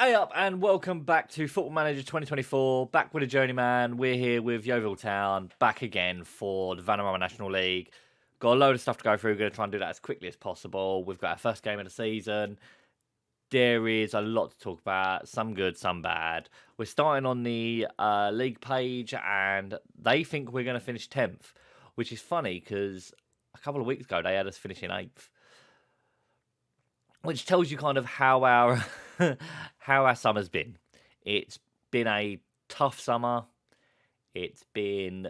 Hey up and welcome back to Football Manager 2024, back with a Journeyman. We're here with Yeovil Town, back again for the Vanarama National League. Got a load of stuff to go through, we're going to try and do that as quickly as possible. We've got our first game of the season. There is a lot to talk about, some good, some bad. We're starting on the league page and they think we're going to finish 10th, which is funny because a couple of weeks ago they had us finishing 8th. Which tells you kind of how our how our summer's been. It's been a tough summer. It's been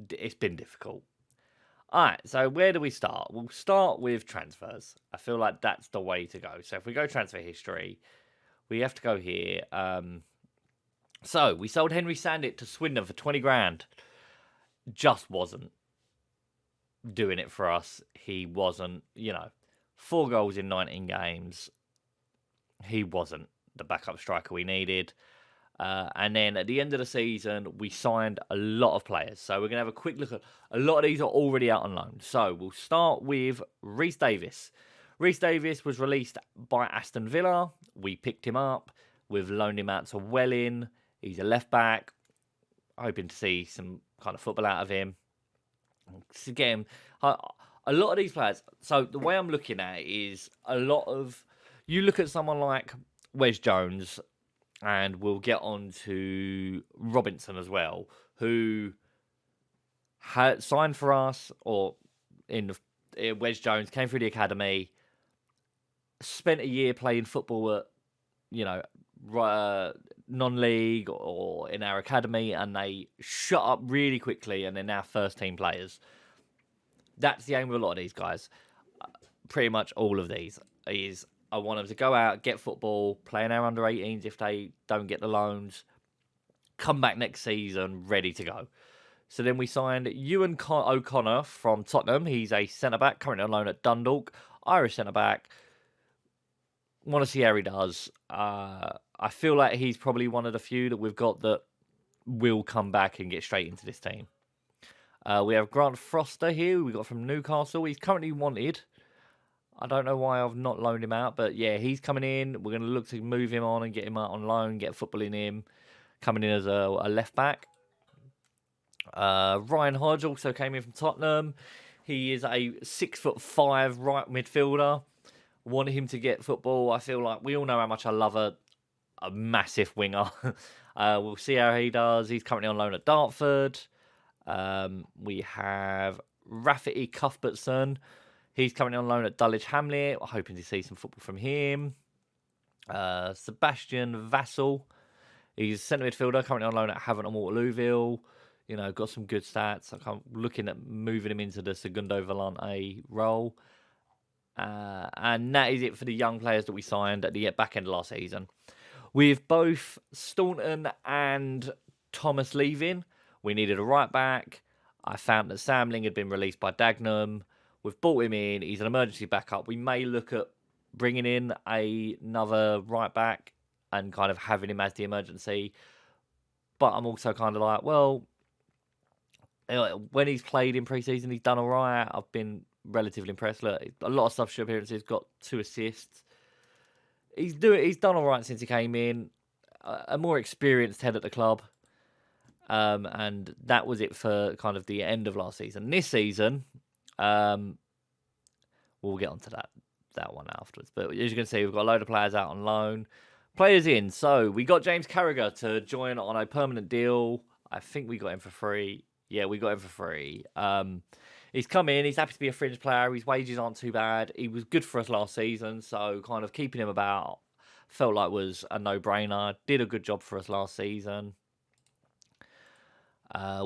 difficult. All right, so where do we start? We'll start with transfers. I feel like that's the way to go. So if we go transfer history, we have to go here. So we sold Henry Sandit to Swindon for 20 grand. Just wasn't doing it for us. He wasn't, 4 goals in 19 games. He wasn't the backup striker we needed. And then at the end of the season, we signed a lot of players. So we're going to have a quick look at a lot of these are already out on loan. So we'll start with Reece Davis. Reece Davis was released by Aston Villa. We picked him up. We've loaned him out to Welling. He's a left back. Hoping to see some kind of football out of him. To get him, a lot of these players. So the way I'm looking at it is a lot of. You look at someone like Wes Jones, and we'll get on to Robinson as well, who had signed for us, or in Wes Jones came through the academy, spent a year playing football at non-league or in our academy, and they shut up really quickly, and they're now first team players. That's the aim of a lot of these guys. Pretty much all of these is I want them to go out, get football, play in our under-18s if they don't get the loans, come back next season ready to go. So then we signed Ewan O'Connor from Tottenham. He's a centre-back, currently on loan at Dundalk, Irish centre-back. Want to see how he does. I feel like he's probably one of the few that we've got that will come back and get straight into this team. We have Grant Foster here, we got from Newcastle. He's currently wanted. I don't know why I've not loaned him out, but yeah, he's coming in. We're going to look to move him on and get him out on loan, get football in him, coming in as a left back. Ryan Hodge also came in from Tottenham. He is a 6'5" right midfielder. Want him to get football. I feel like we all know how much I love a massive winger. We'll see how he does. He's currently on loan at Dartford. We have Rafferty Cuthbertson. He's currently on loan at Dulwich Hamlet. We're hoping to see some football from him. Sebastian Vassell. He's a centre midfielder, currently on loan at Havant and Waterlooville. Got some good stats. I'm looking at moving him into the Segundo Volante role. And that is it for the young players that we signed at the back end of last season. With both Staunton and Thomas leaving, we needed a right back. I found that Sam Ling had been released by Dagenham. We've brought him in. He's an emergency backup. We may look at bringing in another right back and kind of having him as the emergency. But I'm also kind of like, well, when he's played in pre-season, he's done all right. I've been relatively impressed. Look, a lot of substitute appearances, got 2 assists. He's done all right since he came in. A more experienced head at the club. And that was it for kind of the end of last season. This season, we'll get onto that one afterwards. But as you can see, we've got a load of players out on loan. Players in. So we got James Carragher to join on a permanent deal. I think we got him for free. Yeah, we got him for free. He's come in. He's happy to be a fringe player. His wages aren't too bad. He was good for us last season. So kind of keeping him about felt like was a no-brainer. Did a good job for us last season.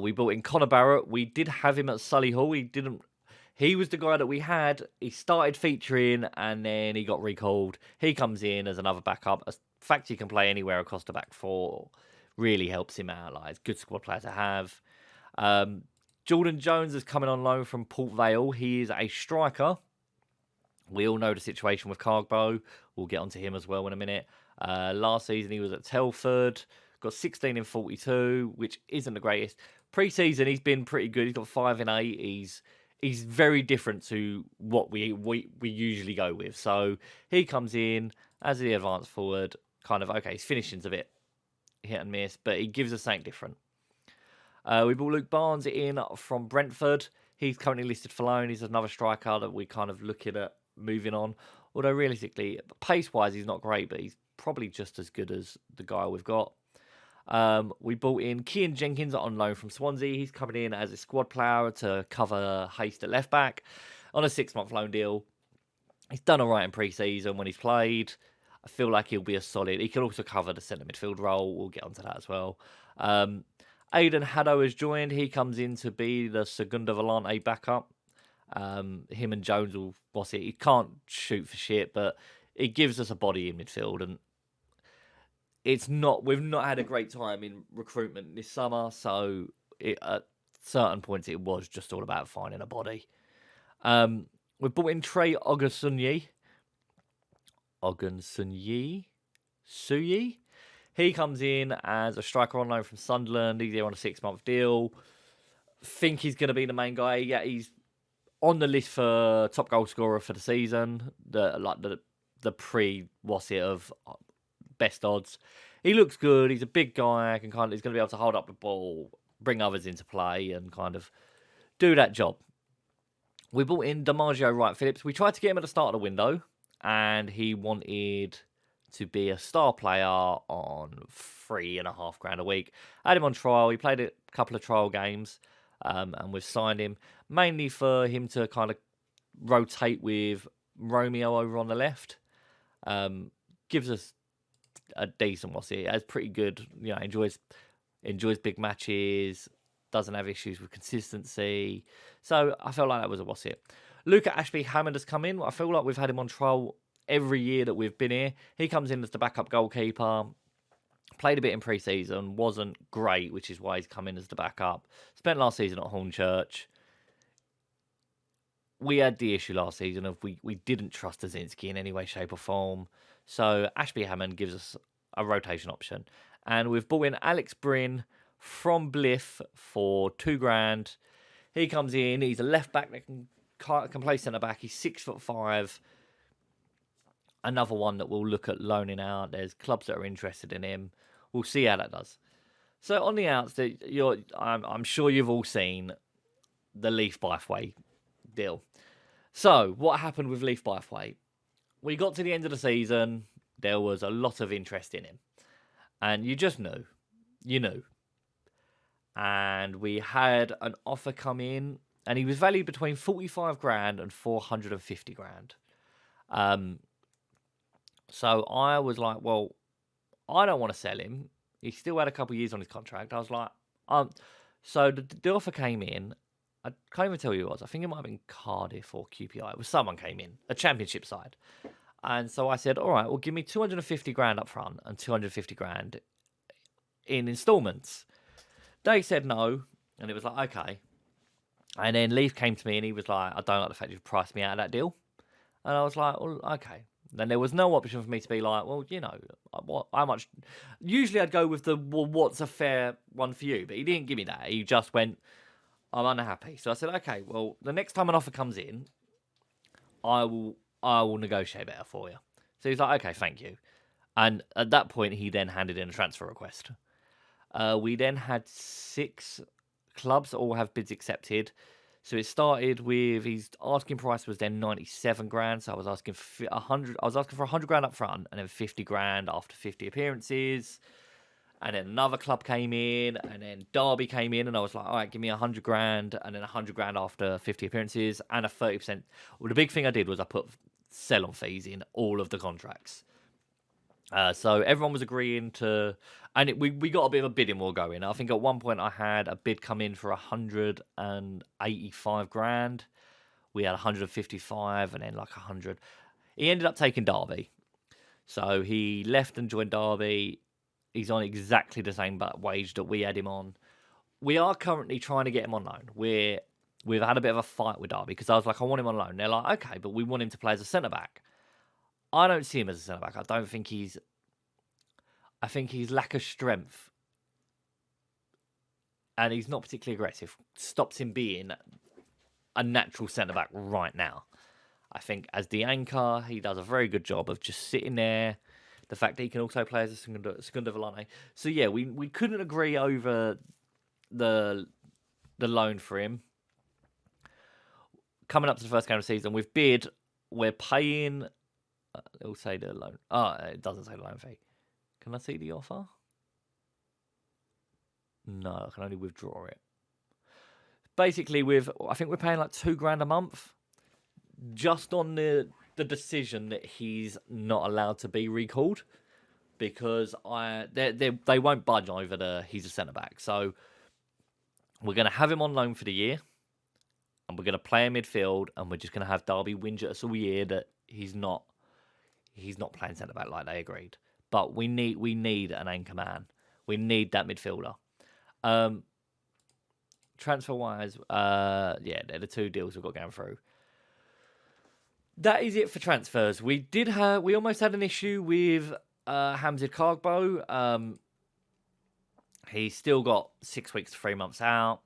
We brought in Connor Barrett. We did have him at Solihull. He was the guy that we had. He started featuring and then he got recalled. He comes in as another backup. The fact he can play anywhere across the back four really helps him out. Like, it's a good squad player to have. Jordan Jones is coming on loan from Port Vale. He is a striker. We all know the situation with Cargbo. We'll get onto him as well in a minute. Last season, he was at Telford. Got 16 in 42, which isn't the greatest. Pre-season, he's been pretty good. He's got 5 in 8. He's very different to what we usually go with. So he comes in. As the advanced forward, kind of, okay, his finishing's a bit hit and miss, but he gives us something different. We brought Luke Barnes in from Brentford. He's currently listed for loan. He's another striker that we're kind of looking at moving on. Although realistically, pace-wise, he's not great, but he's probably just as good as the guy we've got. We brought in Cian Jenkins on loan from Swansea. He's coming in as a squad player to cover Haste at left back on a 6-month loan deal. He's done all right in pre-season when he's played. I feel like he'll be a solid. He can also cover the centre midfield role. We'll get onto that as well. Aidan Haddo has joined. He comes in to be the Segunda Volante backup. Him and Jones will boss it. He can't shoot for shit, but it gives us a body in midfield. And we've not had a great time in recruitment this summer, so at certain points it was just all about finding a body. We've brought in Trey Ogunsunyi. Suyi? He comes in as a striker on loan from Sunderland. He's here on a 6-month deal. Think he's going to be the main guy. Yeah, he's on the list for top goal scorer for the season. The pre-what's it of best odds. He looks good. He's a big guy. He's going to be able to hold up the ball, bring others into play, and kind of do that job. We brought in DiMaggio Wright-Phillips. We tried to get him at the start of the window, and he wanted to be a star player on $3,500 a week. Had him on trial. He played a couple of trial games, and we've signed him mainly for him to kind of rotate with Romeo over on the left. Gives us a decent what's it. Has pretty good, enjoys big matches. Doesn't have issues with consistency. So I felt like that was a what's it. Luca Ashby-Hammond has come in. I feel like we've had him on trial every year that we've been here. He comes in as the backup goalkeeper. Played a bit in pre-season. Wasn't great, which is why he's come in as the backup. Spent last season at Hornchurch. We had the issue last season of we didn't trust Azinski in any way, shape or form. So Ashby-Hammond gives us a rotation option. And we've brought in Alex Bryn from Blyth for $2,000. He comes in. He's a left back that can play centre back. He's 6'5". Another one that we'll look at loaning out. There's clubs that are interested in him. We'll see how that does. So on the outs, I'm sure you've all seen the Leaf Bythway deal. So what happened with Leaf Bythway? We got to the end of the season. There was a lot of interest in him, and you just knew. You knew. And we had an offer come in, and he was valued between $45,000 and $450,000. So I was like, well, I don't want to sell him. He still had a couple of years on his contract. I was like, so the offer came in. I can't even tell you who it was. I think it might have been Cardiff or QPI. It was someone came in, a championship side. And so I said, all right, well, give me $250,000 up front and $250,000 in installments. They said no, and it was like, okay. And then Leaf came to me and he was like, I don't like the fact you've priced me out of that deal. And I was like, well, okay. Then there was no option for me to be like, well, how much? Usually I'd go with what's a fair one for you? But he didn't give me that. He just went, I'm unhappy. So I said, okay, well, the next time an offer comes in, I will negotiate better for you. So he's like, okay, thank you. And at that point, he then handed in a transfer request. We then had 6 clubs that all have bids accepted. So it started with his asking price was then $97,000. So I was asking for $100,000 up front, and then $50,000 after 50 appearances. And then another club came in, and then Derby came in, and I was like, all right, give me $100,000, and then $100,000 after 50 appearances, and a 30%. Well, the big thing I did was I put sell-on fees in all of the contracts. So everyone was agreeing to, and we got a bit of a bidding war going. I think at one point I had a bid come in for $185,000. We had 155, and then like 100. He ended up taking Derby, so he left and joined Derby. He's on exactly the same wage that we had him on. We are currently trying to get him on loan. We've had a bit of a fight with Derby because I was like, I want him on loan. They're like, okay, but we want him to play as a centre back. I don't see him as a centre back. I think he's lack of strength, and he's not particularly aggressive. Stops him being a natural centre back right now. I think as the anchor, he does a very good job of just sitting there. The fact that he can also play as a Segunda Volante. So yeah, we couldn't agree over the loan for him. Coming up to the first game of the season, we've bid. We're paying. It'll say the loan. Oh, it doesn't say the loan fee. Can I see the offer? No, I can only withdraw it. Basically, I think we're paying like $2,000 a month, just on the decision that he's not allowed to be recalled, because they won't budge over he's a centre back. So we're going to have him on loan for the year, and we're going to play in midfield, and we're just going to have Derby whinge at us all year that he's not playing centre back like they agreed. But we need an anchor man. We need that midfielder. Transfer wise, yeah, they're the two deals we've got going through. That is it for transfers. We almost had an issue with Hamzid Kargbo. He's still got 6 weeks to 3 months out.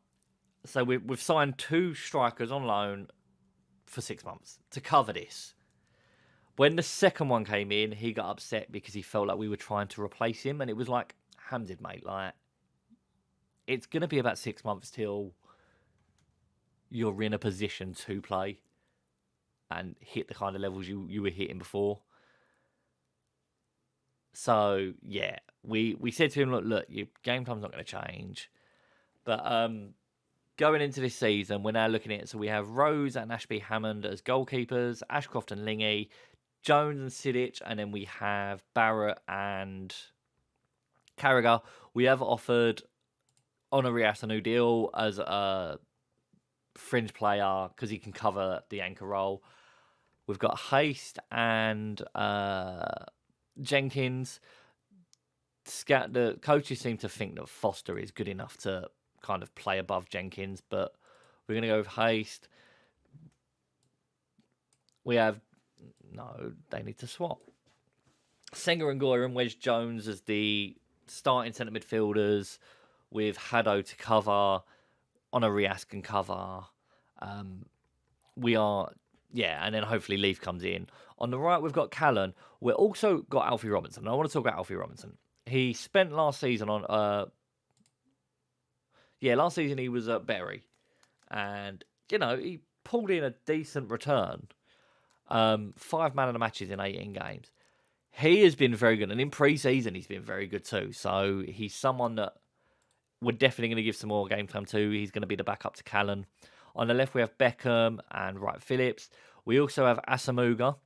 So we've signed 2 strikers on loan for 6 months to cover this. When the second one came in, he got upset because he felt like we were trying to replace him. And it was like, Hamzid, mate, like, it's going to be about 6 months till you're in a position to play and hit the kind of levels you were hitting before. So, yeah, we said to him, look, your game time's not going to change. But going into this season, we're now looking at it. So we have Rose and Ashby Hammond as goalkeepers, Ashcroft and Lingy, Jones and Sidic, and then we have Barrett and Carragher. We have offered Honorias a new deal as a fringe player because he can cover the anchor role. We've got Haste and Jenkins. The coaches seem to think that Foster is good enough to kind of play above Jenkins, but we're going to go with Haste. They need to swap. Senga and Goyer and Wes Jones as the starting centre midfielders, with Haddo to cover, Honorias can cover. And then hopefully Leaf comes in. On the right, we've got Callan. We've also got Alfie Robinson. I want to talk about Alfie Robinson. He spent last season on... last season he was at Bury. And, he pulled in a decent return. 5 man of the matches in 18 games. He has been very good. And in pre-season, he's been very good too. So he's someone that we're definitely going to give some more game time to. He's going to be the backup to Callan. On the left, we have Beckham and Wright Phillips. We also have Asamuga.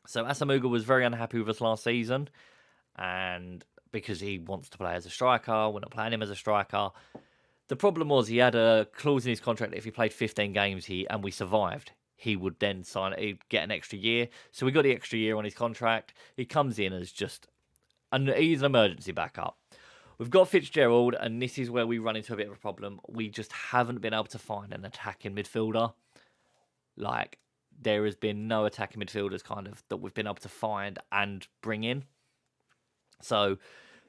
So Asamuga was very unhappy with us last season, and because he wants to play as a striker, we're not playing him as a striker. The problem was he had a clause in his contract that if he played 15 games and we survived, he would then he'd get an extra year. So we got the extra year on his contract. He comes in as he's an emergency backup. We've got Fitzgerald, and this is where we run into a bit of a problem. We just haven't been able to find an attacking midfielder. Like, there has been no attacking midfielders that we've been able to find and bring in. So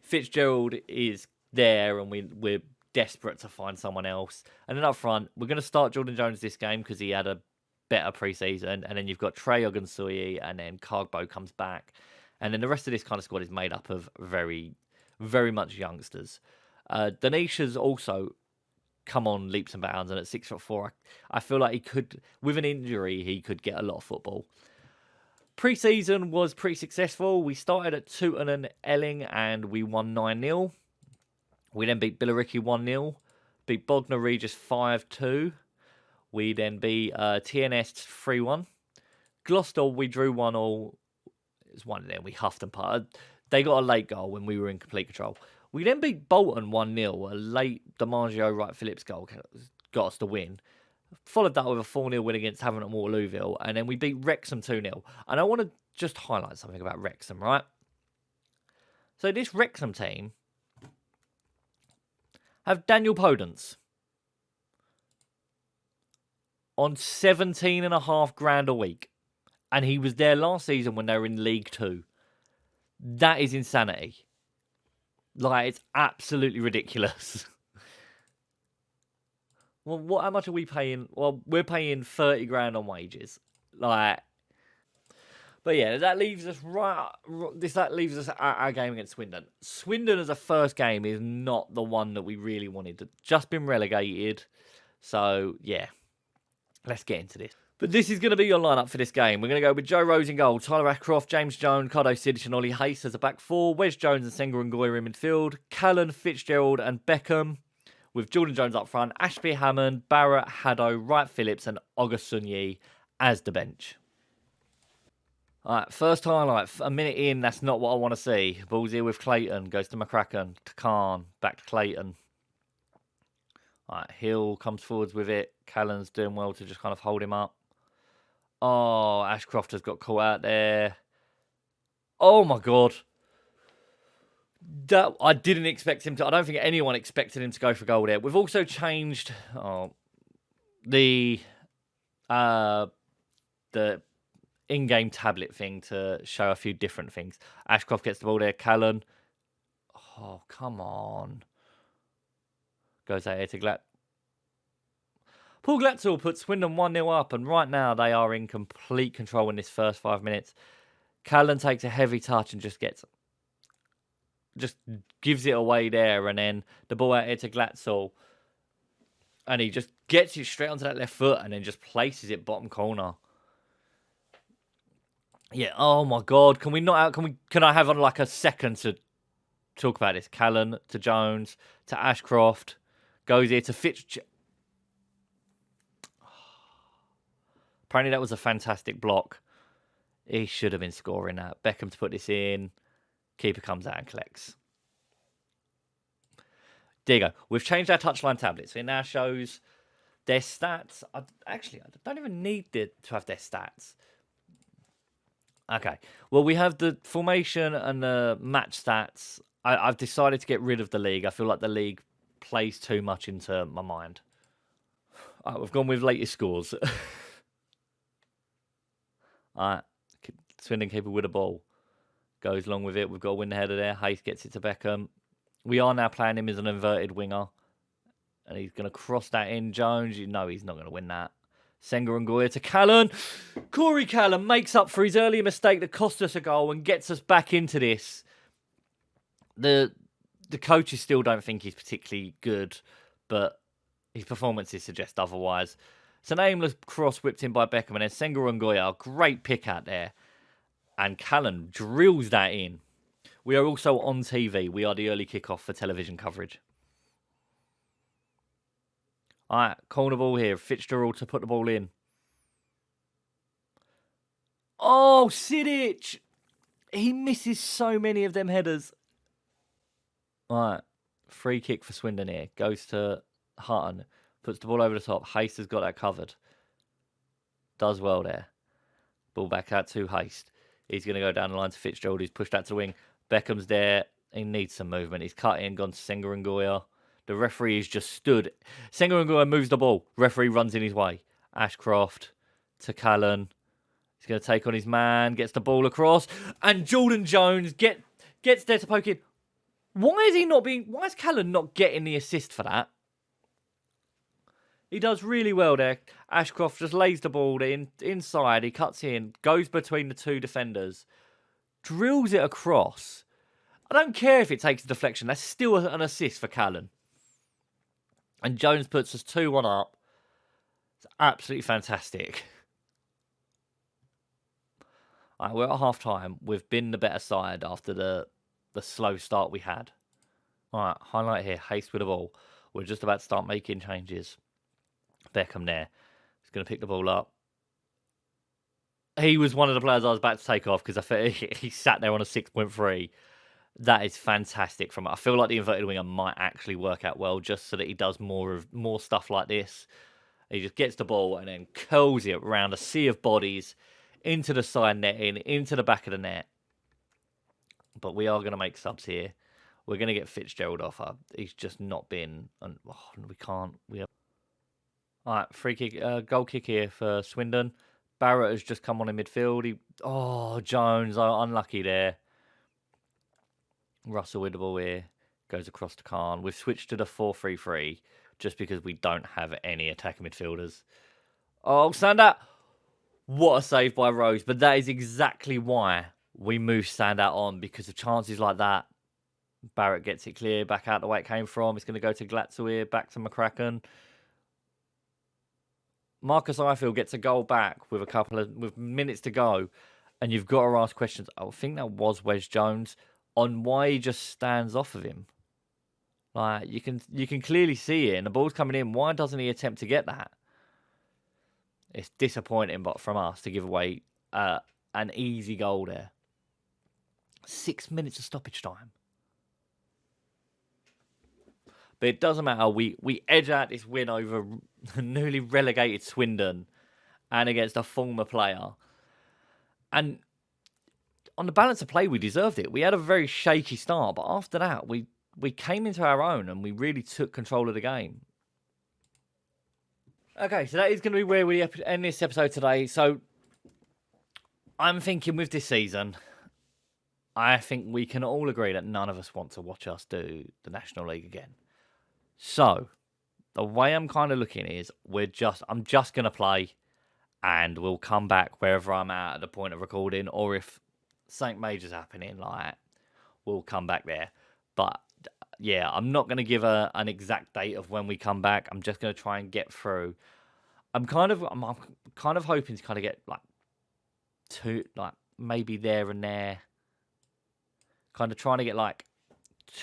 Fitzgerald is there, and we're desperate to find someone else. And then up front, we're going to start Jordan Jones this game because he had a better pre-season. And then you've got Trey Ogunsoyi, and then Kargbo comes back. And then the rest of this kind of squad is made up of very, very much youngsters. Danish has also come on leaps and bounds, and at 6'4", I feel like he could, with an injury, he could get a lot of football. Pre-season was pretty successful. We started at Tooten and Elling, and we won 9-0. We then beat Billericay 1-0, beat Bognor Regis 5-2. We then beat TNS 3-1. Gloucester, we drew 1-1. It was 1-0. We huffed and putted. They got a late goal when we were in complete control. We then beat Bolton 1-0. A late DiMaggio Wright Phillips goal got us to win. Followed that with a 4-0 win against Havant and Waterlooville. And then we beat Wrexham 2-0. And I want to just highlight something about Wrexham, right? So this Wrexham team have Daniel Podence on 17.5 grand a week. And he was there last season when they were in League 2. That is insanity. Like, it's absolutely ridiculous. Well, how much are we paying? Well, we're paying 30 grand on wages. Like, but yeah, that leaves us that leaves us at our game against Swindon. Swindon as a first game is not the one that we really wanted. Just been relegated, so yeah, let's get into this. But this is going to be your lineup for this game. We're going to go with Joe Rose in goal, Tyler Ashcroft, James Jones, Cardo Sidic and Ollie Hayes as a back four, Wes Jones and Senga and Goyer in midfield, Callan, Fitzgerald and Beckham, with Jordan Jones up front, Ashby Hammond, Barrett, Haddo, Wright Phillips and Ogasunyi as the bench. All right, first highlight, a minute in, that's not what I want to see. Ball's here with Clayton, goes to McCracken, to Khan, back to Clayton. All right, Hill comes forwards with it. Callan's doing well to just kind of hold him up. Oh, Ashcroft has got caught out there. Oh my God. That I didn't expect him to. I don't think anyone expected him to go for goal there. We've also changed the in-game tablet thing to show a few different things. Ashcroft gets the ball there. Callan. Oh, come on. Goes out here to Glatt. Paul Glatzel puts Swindon 1-0 up, and right now they are in complete control in this first 5 minutes. Callan takes a heavy touch and just gives it away there, and then the ball out here to Glatzel, and he just gets it straight onto that left foot and then just places it bottom corner. Yeah, oh my God, can I have like a second to talk about this? Callan to Jones to Ashcroft, goes here to Fitzgerald. Apparently that was a fantastic block. He should have been scoring that. Beckham to put this in. Keeper comes out and collects. There you go. We've changed our touchline tablets. It now shows their stats. I don't even need to have their stats. Okay. Well, we have the formation and the match stats. I've decided to get rid of the league. I feel like the league plays too much into my mind. All right, we've gone with latest scores. All right, Swindon keeper with a ball. Goes along with it. We've got to win the header there. Hayes gets it to Beckham. We are now playing him as an inverted winger. And he's going to cross that in. Jones, you know he's not going to win that. Senga and Goyer to Callan. Corey Callan makes up for his earlier mistake that cost us a goal and gets us back into this. The coaches still don't think he's particularly good, but his performances suggest otherwise. It's an aimless cross whipped in by Beckham, and then Senga and Goyer, great pick out there. And Callan drills that in. We are also on TV. We are the early kickoff for television coverage. All right, corner ball here. Fitzgerald to put the ball in. Oh, Sidic! He misses so many of them headers. All right, free kick for Swindon here. Goes to Hutton. Puts the ball over the top. Haste has got that covered. Does well there. Ball back out to Haste. He's going to go down the line to Fitzgerald. He's pushed out to the wing. Beckham's there. He needs some movement. He's cut in, gone to Senga and Goyer. The referee has just stood. Senga and Goyer moves the ball. Referee runs in his way. Ashcroft to Callan. He's going to take on his man. Gets the ball across. And Jordan Jones gets there to poke in. Why is Callan not getting the assist for that? He does really well there. Ashcroft just lays the ball inside. He cuts in, goes between the two defenders, drills it across. I don't care if it takes a deflection. That's still an assist for Callan. And Jones puts us 2-1 up. It's absolutely fantastic. All right, we're at half-time. We've been the better side after the slow start we had. All right, highlight here. Haste with the ball. We're just about to start making changes. Beckham there. He's going to pick the ball up. He was one of the players I was about to take off because I felt he sat there on a 6.3. That is fantastic from it. I feel like the inverted winger might actually work out well just so that he does more stuff like this. He just gets the ball and then curls it around a sea of bodies into the side netting, into the back of the net. But we are going to make subs here. We're going to get Fitzgerald off. He's just not been... we can't... All right, free kick, goal kick here for Swindon. Barrett has just come on in midfield. Jones, unlucky there. Russell with the ball here. Goes across to Khan. We've switched to the 4-3-3 just because we don't have any attacking midfielders. Oh, Sander! What a save by Rose. But that is exactly why we move standout on, because of chances like that. Barrett gets it clear, back out the way it came from. It's going to go to Glatzuir, back to McCracken. Marcus Ifield gets a goal back with minutes to go, and you've got to ask questions. I think that was Wes Jones on why he just stands off of him. Like you can clearly see it, and the ball's coming in. Why doesn't he attempt to get that? It's disappointing, but from us to give away an easy goal there. 6 minutes of stoppage time. But it doesn't matter. We edge out this win over newly relegated Swindon and against a former player. And on the balance of play, we deserved it. We had a very shaky start, but after that, we came into our own and we really took control of the game. Okay, so that is going to be where we end this episode today. So I'm thinking with this season, I think we can all agree that none of us want to watch us do the National League again. So the way I'm kind of looking is I'm just going to play and we'll come back wherever I'm at the point of recording, or if something major's happening, like we'll come back there. But yeah, I'm not going to give an exact date of when we come back. I'm just going to try and get through. I'm kind of hoping to kind of get maybe there and there. Kind of trying to get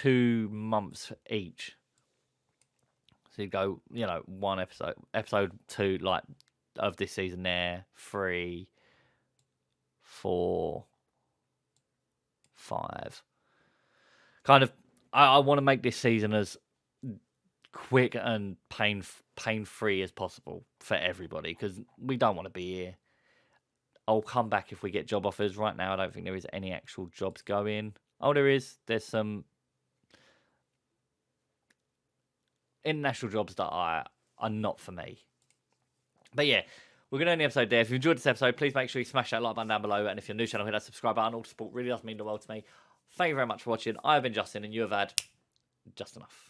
2 months each. So you go, one episode 2 of this season there, 3, 4, 5. Kind of, I want to make this season as quick and pain-free as possible for everybody, because we don't want to be here. I'll come back if we get job offers. Right now, I don't think there is any actual jobs going. Oh, there is. There's some international jobs that are not for me. But yeah, we're going to end the episode there. If you enjoyed this episode, please make sure you smash that like button down below. And if you're new to the channel, hit that subscribe button. All the support really does mean the world to me. Thank you very much for watching. I've been Justin, and you have had just enough.